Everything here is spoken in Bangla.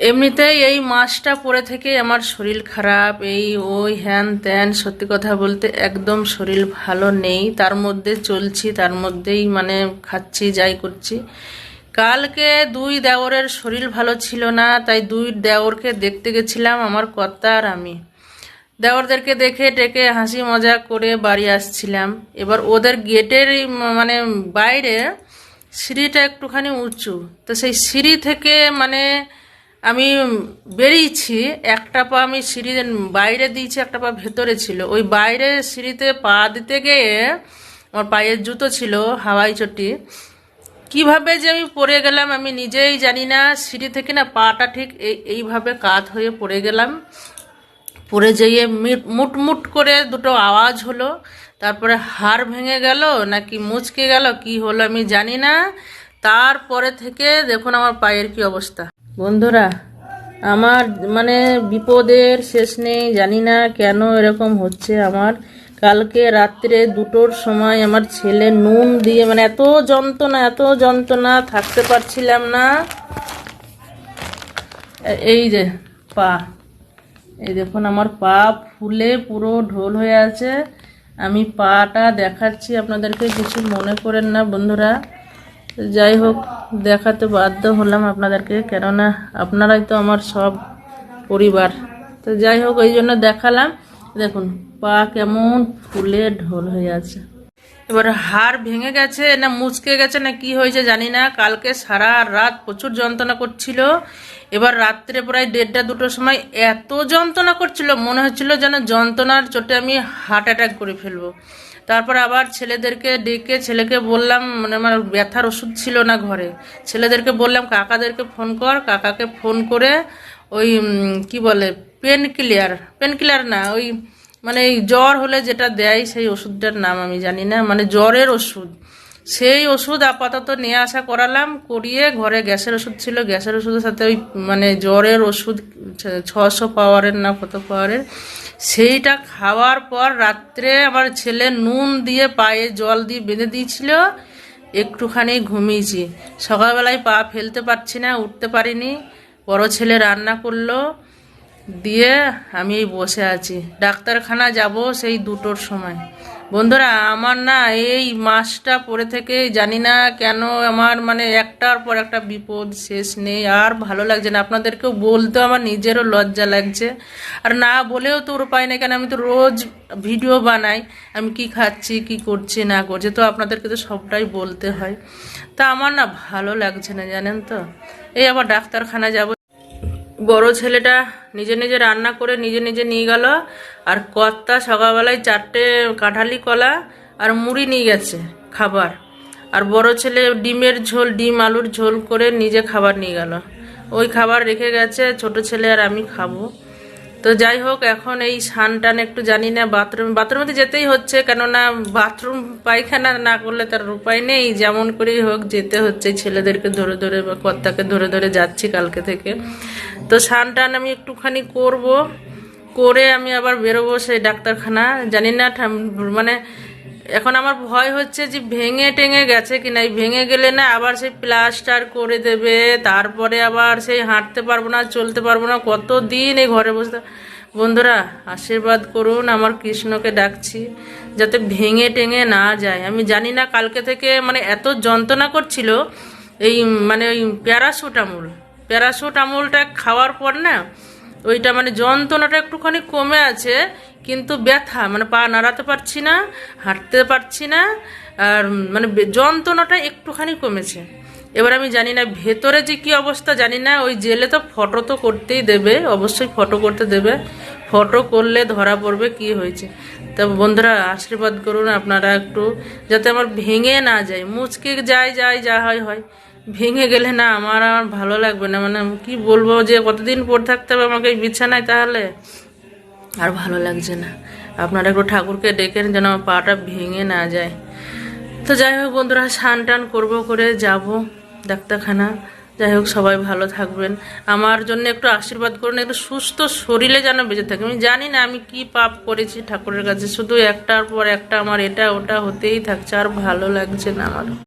এমনিতেই এই মাসটা পরে থেকে আমার শরীর খারাপ, এই ওই হ্যান ত্যান, সত্যি কথা বলতে একদম শরীর ভালো নেই। তার মধ্যে চলছি, তার মধ্যেই মানে খাচ্ছি, যাই করছি। কালকে দুই দেওরের শরীর ভালো ছিল না, তাই দুই দেওরকে দেখতে গেছিলাম আমার কর্তা আর আমি। দেওরদেরকে দেখে টেকে হাসি মজা করে বাড়ি আসছিলাম। এবার ওদের গেটের মানে বাইরে সিঁড়িটা একটুখানি উঁচু, তো সেই সিঁড়ি থেকে মানে আমি বেরিয়েছি, একটা পা আমি সিঁড়ির বাইরে দিয়েছি, একটা পা ভেতরে ছিল। ওই বাইরে সিঁড়িতে পা দিতে গিয়ে আমার পায়ের জুতো ছিল হাওয়াই চটি, কিভাবে যে আমি পড়ে গেলাম আমি নিজেই জানি না। সিঁড়ি থেকে না পাটা ঠিক এইভাবে কাত হয়ে পড়ে গেলাম। পড়ে যেয়ে মুটমুট করে দুটো আওয়াজ হলো, তারপরে হাড় ভেঙে গেল নাকি মুচকে গেল, কি হলো আমি জানি না। তারপরে থেকে দেখুন আমার পায়ের কি অবস্থা। বন্ধুরা, আমার মানে বিপদের শেষ নেই, জানি না কেন এরকম হচ্ছে আমার। কালকে রাত্রে 2টোর সময় আমার ছেলে নুন দিয়ে মানে এত যন্ত্রণা থাকতে পারছিলাম না। এই যে পা, এই দেখুন আমার পা ফুলে পুরো ঢোল হয়ে আছে। আমি পাটা দেখাচ্ছি আপনাদেরকে, কিছু মনে করেন না বন্ধুরা। যাই হোক, দেখাতে বাধ্য হলাম আপনাদেরকে, কেননা আপনারাই তো আমার সব পরিবার। তো যাই হোক, ওই জন্য দেখালাম। দেখুন পা কেমন ফুলে ঢোল হয়ে আছে। এবার হাড় ভেঙে গেছে না মুচকে গেছে না কি হয়েছে জানি না। কালকে সারা রাত প্রচুর যন্ত্রণা করছিল। এবার রাত্রে প্রায় 1:30-2টোর সময় এত যন্ত্রণা করছিল, মনে হচ্ছিল যেন যন্ত্রণার চোটে আমি হার্ট অ্যাটাক করে ফেলবো। তারপর আবার ছেলেদেরকে ডেকে ছেলেকে বললাম, মানে আমার ব্যথার ওষুধ ছিল না ঘরে, ছেলেদেরকে বললাম কাকাদেরকে ফোন কর। কাকাকে ফোন করে ওই কি বলে পেনকিলার না, ওই মানে এই জ্বর হলে যেটা দেয় সেই ওষুধটার নাম আমি জানি না, মানে জ্বরের ওষুধ, সেই ওষুধ আপাতত নিয়ে আসা করালাম। করিয়ে ঘরে গ্যাসের ওষুধ ছিল, গ্যাসের ওষুধের সাথে ওই মানে জ্বরের ওষুধ 600 পাওয়ারের না কত পাওয়ারের, সেইটা খাওয়ার পর রাত্রে আমার ছেলে নুন দিয়ে পায়ে জল দিয়ে বেঁধে দিয়েছিল, একটুখানি ঘুমিয়েছি। সকালবেলায় পা ফেলতে পারছি না, উঠতে পারিনি। বড় ছেলে রান্না করলো, দিয়ে আমি এই বসে আছি। ডাক্তারখানা যাব সেই 2টোর সময়। বন্ধুরা, আমার না এই মাসটা পরে থেকে জানি না কেন আমার মানে একটার পর একটা বিপদ শেষ নেই, আর ভালো লাগছে না। আপনাদেরকেও বলতে আমার নিজেরও লজ্জা লাগছে, আর না বলেও তো উপায় নেই, কেন আমি তো রোজ ভিডিও বানাই আমি কি খাচ্ছি কি করছি না করছি, তো আপনাদেরকে তো সবটাই বলতে হয়। তা আমার না ভালো লাগছে না, জানেন তো। এই আবার ডাক্তারখানা যাব। বড় ছেলেটা নিজে নিজে রান্না করে নিজে নিজে নিয়ে গেল, আর কর্তা সকালবেলায় 4টে কাঁঠালি কলা আর মুড়ি নিয়ে গেছে খাবার। আর বড় ছেলে ডিমের ঝোল, ডিম আলুর ঝোল করে নিজে খাবার নিয়ে গেল। ওই খাবার রেখে গেছে, ছোট ছেলে আর আমি খাবো। তো যাই হোক, এখন এই স্নান একটু জানি না, বাথরুমে যেতেই হচ্ছে, কেননা বাথরুম পায়খানা না করলে তার উপায় নেই, যেমন করেই হোক যেতে হচ্ছে। ছেলেদেরকে ধরে ধরে বা কর্তাকে ধরে ধরে যাচ্ছি কালকে থেকে। তো স্নান আমি একটুখানি করব, করে আমি আবার বেরোবো সেই ডাক্তারখানা। জানি না মানে এখন আমার ভয় হচ্ছে যে ভেঙে টেঙে গেছে কিনা। ভেঙে গেলে না আবার সেই প্লাস্টার করে দেবে, তারপরে আবার সেই হাঁটতে পারবো না, চলতে পারবো না, কতদিন এই ঘরে বসে। বন্ধুরা আশীর্বাদ করুন, আমার কৃষ্ণকে ডাকছি যাতে ভেঙে টেঙে না যায়। আমি জানি না কালকে থেকে মানে এত যন্ত্রণা করছিল। এই মানে ওই প্যারাসুটামলটা খাওয়ার পর না ওইটা মানে যন্ত্রণাটা একটুখানি কমে আছে, কিন্তু ব্যথা মানে পা নাড়াতে পারছি না, হাঁটতে পারছি না, আর মানে যন্ত্রণাটা একটুখানি কমেছে। এবার আমি জানি না ভেতরে যে কি অবস্থা জানি না। ওই জেলে তো ফটো তো করতেই দেবে, অবশ্যই ফটো করতে দেবে, ফটো করলে ধরা পড়বে কি হয়েছে। তা বন্ধুরা আশীর্বাদ করুন আপনারা একটু, যাতে আমার ভেঙে না যায়, মুচকে যা হয়। ভেঙে গেলে না আমার ভালো লাগবে না, মানে কি বলবো যে কতদিন পড়ে থাকতে হবে আমাকে এই বিছানায়, তাহলে আর ভালো লাগছে না। আপনারা একটু ঠাকুরকে ডেকেন যেন আমার পাটা ভেঙে না যায়। তো যাই হোক বন্ধুরা, স্নান করবো, করে যাব ডাক্তারখানা। যাই হোক, সবাই ভালো থাকবেন, আমার জন্য একটু আশীর্বাদ করুন, একটু সুস্থ শরীরে যেন বেঁচে থাকি। আমি জানি না আমি কি পাপ করেছি ঠাকুরের কাছে, শুধু একটার পর একটা আমার এটা ওটা হতেই থাকছে, আর ভালো লাগছে না আমার।